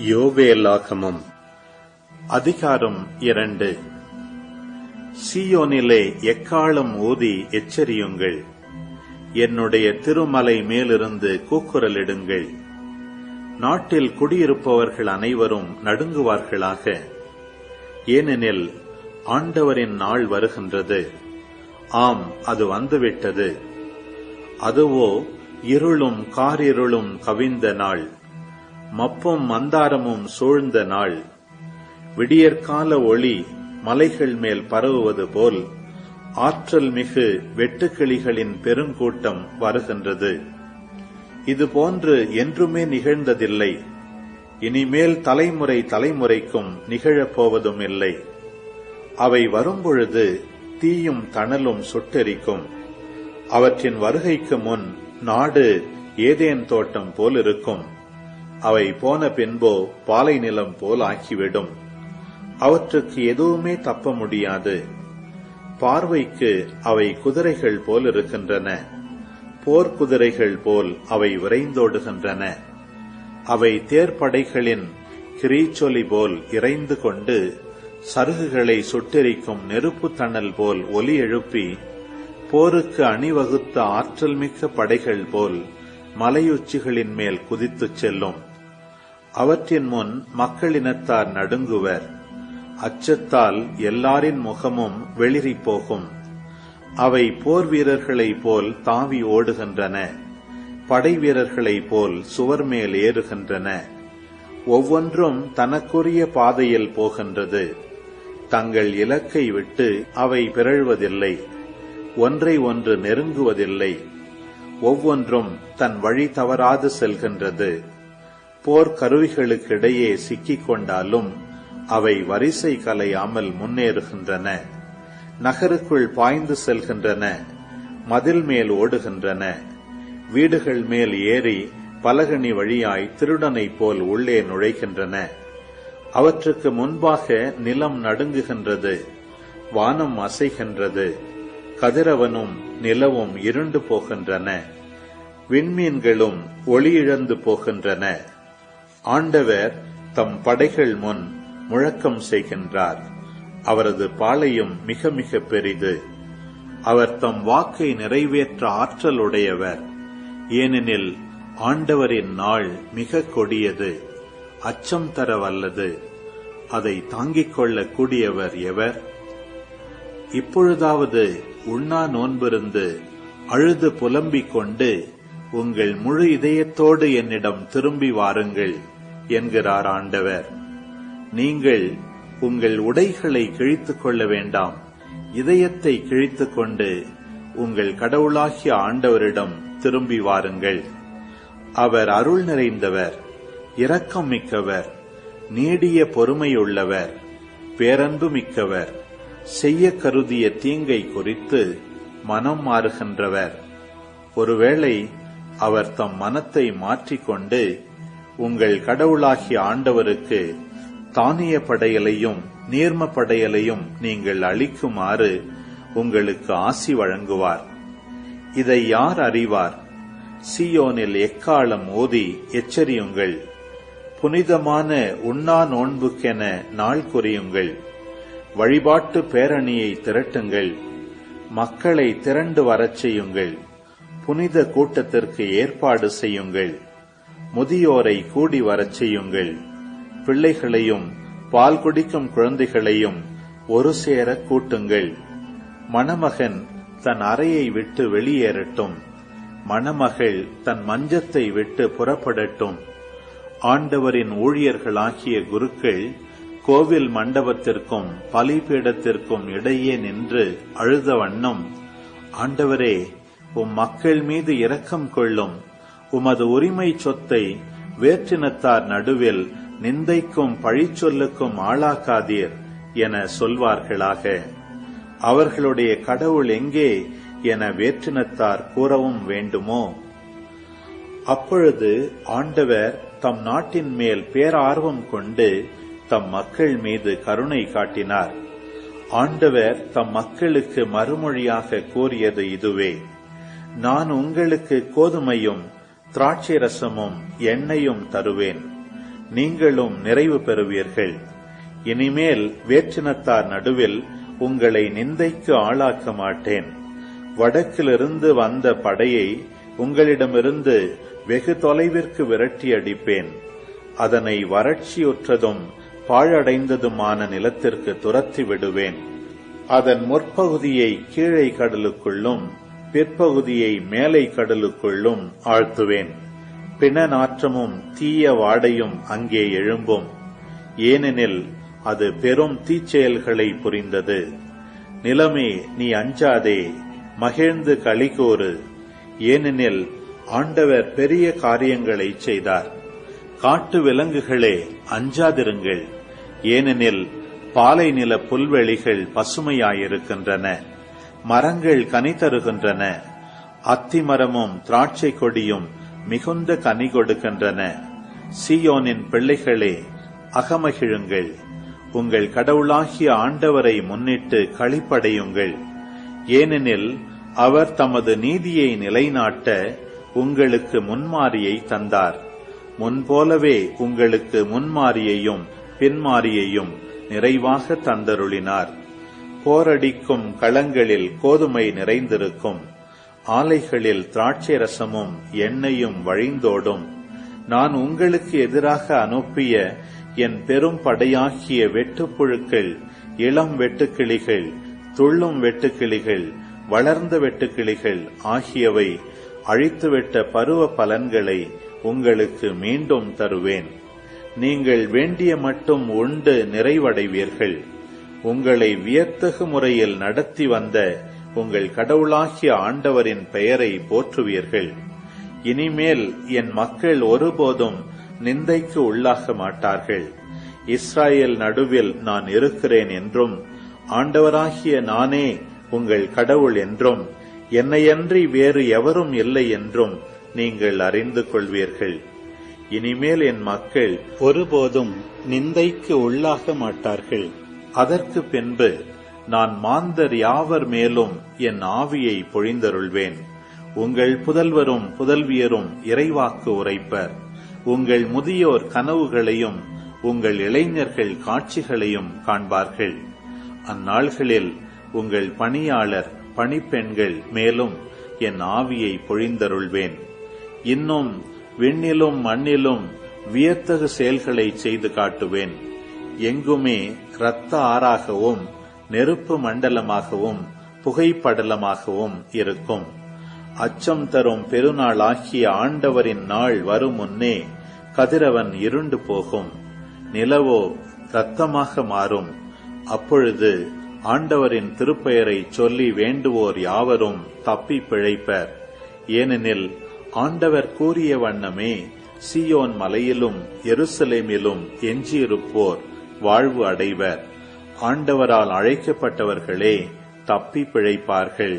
யோவேலாகமம் அதிகாரம் 2. சீயோனிலே எக்காளம் ஊதி எச்சரியுங்கள், என்னுடைய திருமலை மேலிருந்து கூக்குரலிடுங்கள். நாட்டில் குடியிருப்பவர்கள் அனைவரும் நடுங்குவார்களாக. ஏனெனில் ஆண்டவரின் நாள் வருகின்றது, ஆம், அது வந்துவிட்டது. அதுவோ இருளும் காரிருளும் கவிந்த நாள், மப்பும் மந்தாரமும் சூழ்ந்த நாள். விடியற்கால ஒளி மலைகள் மேல் பரவுவது போல் ஆற்றல் மிகு வெட்டுக்கிளிகளின் பெருங்கூட்டம் வருகின்றது. இதுபோன்று என்றுமே நிகழ்ந்ததில்லை, இனிமேல் தலைமுறை தலைமுறைக்கும் நிகழப்போவதும் இல்லை. அவை வரும்பொழுது தீயும் தணலும் சுட்டெரிக்கும். அவற்றின் வருகைக்கு முன் நாடு ஏதேன் தோட்டம் போல் இருக்கும். அவை போன பின்போ பாலை நிலம் போல் ஆக்கிவிடும். அவற்றுக்கு எதுவுமே தப்ப முடியாது. பார்வைக்கு அவை குதிரைகள் போல் இருக்கின்றன, போர்க்குதிரைகள் போல் அவை விரைந்தோடுகின்றன. அவை தேர்ப்படைகளின் கிரீச்சொலி போல் இறைந்து கொண்டு சருகுகளை சுட்டெரிக்கும் நெருப்பு தணல் போல் ஒலி எழுப்பி, போருக்கு அணிவகுத்த ஆற்றல் மிக்க படைகள் போல் மலையுச்சிகளின் மேல் குதித்துச் செல்லும். அவற்றின் முன் மக்களினத்தார் நடுங்குவர். அச்சத்தால் எல்லாரின் முகமும் வெளிரி போகும். அவை போர் வீரர்களைப் போல் தாவி ஓடுகின்றன, படை வீரர்களைப் போல் சுவர் மேல் ஏறுகின்றன. ஒவ்வொன்றும் தனக்குரிய பாதையில் போகின்றது. தங்கள் இலக்கை விட்டு அவை பிறழ்வதில்லை, ஒன்றை ஒன்று நெருங்குவதில்லை. ஒவ்வொன்றும் தன் வழி தவறாது செல்கின்றது. போர்க்கருவிகளுக்கிடையே சிக்கிக் கொண்டாலும் அவை வரிசை கலையாமல் முன்னேறுகின்றன. நகருக்குள் பாய்ந்து செல்கின்றன, மதில் மேல் ஓடுகின்றன. வீடுகள் மேல் ஏறி பலகணி வழியாய் திருடனைப் போல் உள்ளே நுழைகின்றன. அவற்றுக்கு முன்பாக நிலம் நடுங்குகின்றது, வானம் அசைகின்றது. கதிரவனும் நிலவும் இருண்டு போகின்றன, விண்மீன்களும் ஒளியிழந்து போகின்றன. ஆண்டவர் தம் படைகள் முன் முழக்கம் செய்கின்றார். அவரது பாளையம் மிக மிக பெரிது. அவர் தம் வாக்கை நிறைவேற்ற ஆற்றலுடையவர். ஏனெனில் ஆண்டவரின் நாள் மிக கொடியது, அச்சம் தர வல்லது. அதை தாங்கிக் கொள்ளக் கூடியவர் எவர்? இப்பொழுதாவது உண்ணா நோன்பிருந்து அழுது புலம்பிக் கொண்டு உங்கள் முழு இதயத்தோடு என்னிடம் திரும்பி வாருங்கள் என்கிறார் ஆண்டவர். நீங்கள் உங்கள் உடைகளை கிழித்துக் கொள்ள வேண்டாம், இதயத்தை கிழித்துக் கொண்டு உங்கள் கடவுளாகிய ஆண்டவரிடம் திரும்பி வாருங்கள். அவர் அருள் நிறைந்தவர், இரக்கம் மிக்கவர், நீடிய பொறுமையுள்ளவர், பேரன்பு மிக்கவர், செய்ய கருதிய தீங்கை குறித்து மனம் மாறுகின்றவர். ஒருவேளை அவர் தம் மனத்தை மாற்றிக்கொண்டு உங்கள் கடவுளாகிய ஆண்டவருக்கு தானிய படையலையும் நீர்ம படையலையும் நீங்கள் அளிக்குமாறு உங்களுக்கு ஆசி வழங்குவார். இதை யார் அறிவார்? சீயோனில் எக்காளம் ஓதி எச்சரியுங்கள். புனிதமான உண்ணா நோன்புக்கென நாள் குறியுங்கள். வழிபாட்டு பேரணியை திரட்டுங்கள். மக்களை திரண்டு வரச் செய்யுங்கள். புனித கூட்டத்திற்கு ஏற்பாடு செய்யுங்கள். முதியோரை கூடி வரச் செய்யுங்கள். பிள்ளைகளையும் பால் குடிக்கும் குழந்தைகளையும் ஒரு சேர கூட்டுங்கள். மணமகன் தன் அறையை விட்டு வெளியேறட்டும், மணமகள் தன் மஞ்சத்தை விட்டு புறப்படட்டும். ஆண்டவரின் ஊழியர்களாகிய குருக்கள் கோவில் மண்டபத்திற்கும் பலிபீடத்திற்கும் இடையே நின்று அழுத வண்ணம், ஆண்டவரே, உம் மக்கள் மீது இரக்கம் கொள்ளும். உமது உரிமை சொத்தை வேற்றினத்தார் நடுவில் நிந்தைக்கும் பழிச்சொல்லுக்கும் ஆளாக்காதீர் என சொல்வார்களாக. அவர்களுடைய கடவுள் எங்கே என வேற்றினத்தார் கூறவும் வேண்டுமோ? அப்பொழுது ஆண்டவர் தம் நாட்டின் மேல் பேரார்வம் கொண்டு தம் மக்கள் மீது கருணை காட்டினார். ஆண்டவர் தம் மக்களுக்கு மறுமொழியாக கூறியது இதுவே: நான் உங்களுக்கு கோதுமையும் திராட்சை ரசமும் எண்ணெயும் தருவேன். நீங்களும் நிறைவு பெறுவீர்கள். இனிமேல் வேற்றினத்தார் நடுவில் உங்களை நிந்தைக்கு ஆளாக்க மாட்டேன். வடக்கிலிருந்து வந்த படையை உங்களிடமிருந்து வெகு தொலைவிற்கு விரட்டி அடிப்பேன். அதனை வறட்சியுற்றதும் பாழடைந்ததுமான நிலத்திற்கு துரத்தி விடுவேன். அதன் முற்பகுதியை கீழே கடலுக்குள்ளும் பிற்பகுதியை மேலை கடலுக்குள்ளும் ஆழ்த்துவேன். பிண நாற்றமும் தீய வாடையும் அங்கே எழும்பும். ஏனெனில் அது பெரும் தீச்செயல்களை புரிந்தது. நிலமே, நீ அஞ்சாதே, மகிழ்ந்து களிகூறு. ஏனெனில் ஆண்டவர் பெரிய காரியங்களை செய்தார். காட்டு விலங்குகளே, அஞ்சாதிருங்கள். ஏனெனில் பாலை நில புல்வெளிகள் பசுமையாயிருக்கின்றன, மரங்கள் கனி தருகின்றன. அத்திமரமும் திராட்சை கொடியும் மிகுந்த கனி கொடுக்கின்றன. சீயோனின் பிள்ளைகளே, அகமகிழுங்கள். உங்கள் கடவுளாகிய ஆண்டவரை முன்னிட்டு களிப்படையுங்கள். ஏனெனில் அவர் தமது நீதியை நிலைநாட்ட உங்களுக்கு முன்மாரியை தந்தார். முன்போலவே உங்களுக்கு முன்மாரியையும் பின்மாரியையும் நிறைவாக தந்தருளினார். போரடிக்கும் களங்களில் கோதுமை நிறைந்திருக்கும், ஆலைகளில் திராட்சை ரசமும் எண்ணெயும் வழிந்தோடும். நான் உங்களுக்கு எதிராக அனுப்பிய என் பெரும் படையாகிய வெட்டுப்புழுக்கள், இளம் வெட்டுக்கிளிகள், துள்ளும் வெட்டுக்கிளிகள், வளர்ந்த வெட்டுக்கிளிகள் ஆகியவை அழித்துவிட்ட பருவ பலன்களை உங்களுக்கு மீண்டும் தருவேன். நீங்கள் வேண்டிய மட்டும் உண்டு நிறைவடைவீர்கள். உங்களை வியத்தகு முறையில் நடத்தி வந்த உங்கள் கடவுளாகிய ஆண்டவரின் பெயரை போற்றுவீர்கள். இனிமேல் என் மக்கள் ஒருபோதும் நிந்தைக்கு உள்ளாக மாட்டார்கள். இஸ்ராயேல் நடுவில் நான் இருக்கிறேன் என்றும், ஆண்டவராகிய நானே உங்கள் கடவுள் என்றும், என்னையன்றி வேறு எவரும் இல்லை என்றும் நீங்கள் அறிந்து கொள்வீர்கள். இனிமேல் என் மக்கள் ஒருபோதும் நிந்தைக்கு உள்ளாக மாட்டார்கள். அதற்கு பின்பு நான் மாந்தர் யாவர் மேலும் என் ஆவியை பொழிந்தருள்வேன். உங்கள் புதல்வரும் புதல்வியரும் இறைவாக்கு உரைப்பர். உங்கள் முதியோர் கனவுகளையும் உங்கள் இளைஞர்கள் காட்சிகளையும் காண்பார்கள். அந்நாள்களில் உங்கள் பணியாளர் பணிப்பெண்கள் மேலும் என் ஆவியை பொழிந்தருள்வேன். இன்னும் விண்ணிலும் மண்ணிலும் வியத்தகு செயல்களை செய்து காட்டுவேன். எங்குமே இரத்த ஆறாகவும் நெருப்பு மண்டலமாகவும் புகைப்படலமாகவும் இருக்கும். அச்சம் தரும் பெருநாளாகிய ஆண்டவரின் நாள் வரும் முன்னே கதிரவன் இருண்டு போகும், நிலவோ இரத்தமாக மாறும். அப்பொழுது ஆண்டவரின் திருப்பெயரை சொல்லி வேண்டுவோர் யாவரும் தப்பி பிழைப்பர். ஏனெனில் ஆண்டவர் கூறிய வண்ணமே சீயோன் மலையிலும் எருசலேமிலும் எஞ்சியிருப்போர் வாழ்வு அடைவர். ஆண்டவரால் அழைக்கப்பட்டவர்களே தப்பி பிழைப்பார்கள்.